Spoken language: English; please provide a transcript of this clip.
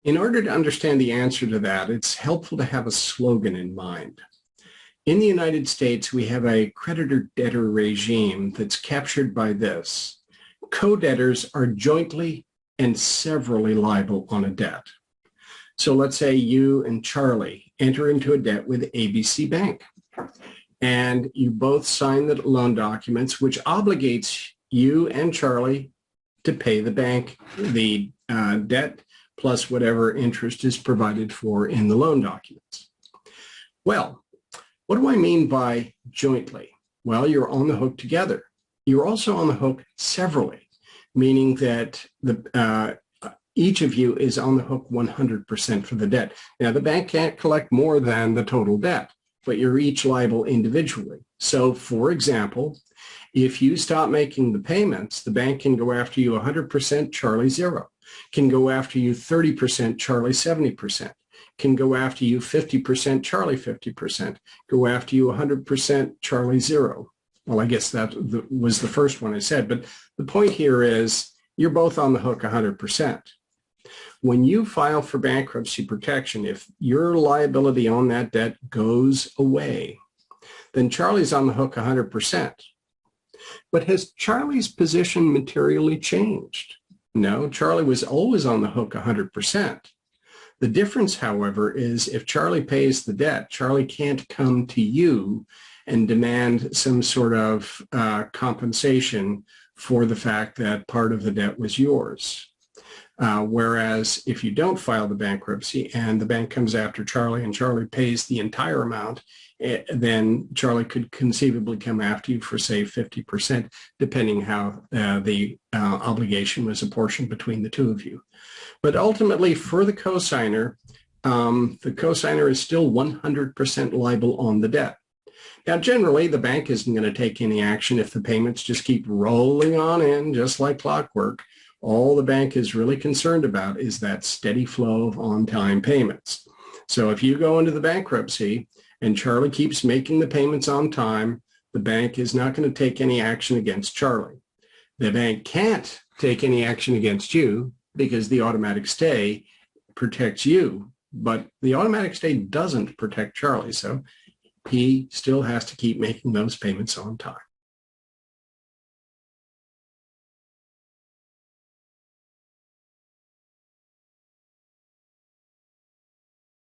In order to understand the answer to that, it's helpful to have a slogan in mind. In the United States, we have a creditor-debtor regime that's captured by this. Co-debtors are jointly and severally liable on a debt. So let's say you and Charlie enter into a debt with ABC Bank, and you both sign the loan documents, which obligates you and Charlie to pay the bank the debt plus whatever interest is provided for in the loan documents. Well, what do I mean by jointly? Well, you're on the hook together. You're also on the hook severally, meaning that each of you is on the hook 100% for the debt. Now, the bank can't collect more than the total debt, but you're each liable individually. So, for example, if you stop making the payments, the bank can go after you 100%, Charlie 0, can go after you 30%, Charlie 70%, can go after you 50%, Charlie 50%, go after you 100%, Charlie 0. Well, I guess that was the first one I said, but the point here is you're both on the hook 100%. When you file for bankruptcy protection, if your liability on that debt goes away, then Charlie's on the hook 100%. But has Charlie's position materially changed? No, Charlie was always on the hook 100%. The difference, however, is if Charlie pays the debt, Charlie can't come to you and demand some sort of compensation for the fact that part of the debt was yours. Whereas if you don't file the bankruptcy and the bank comes after Charlie and Charlie pays the entire amount, then Charlie could conceivably come after you for, say, 50%, depending how the obligation was apportioned between the two of you. But ultimately, for the cosigner is still 100% liable on the debt. Now, generally, the bank isn't going to take any action if the payments just keep rolling on in, just like clockwork. All the bank is really concerned about is that steady flow of on-time payments. So if you go into the bankruptcy and Charlie keeps making the payments on time, the bank is not going to take any action against Charlie. The bank can't take any action against you because the automatic stay protects you, but the automatic stay doesn't protect Charlie, so he still has to keep making those payments on time.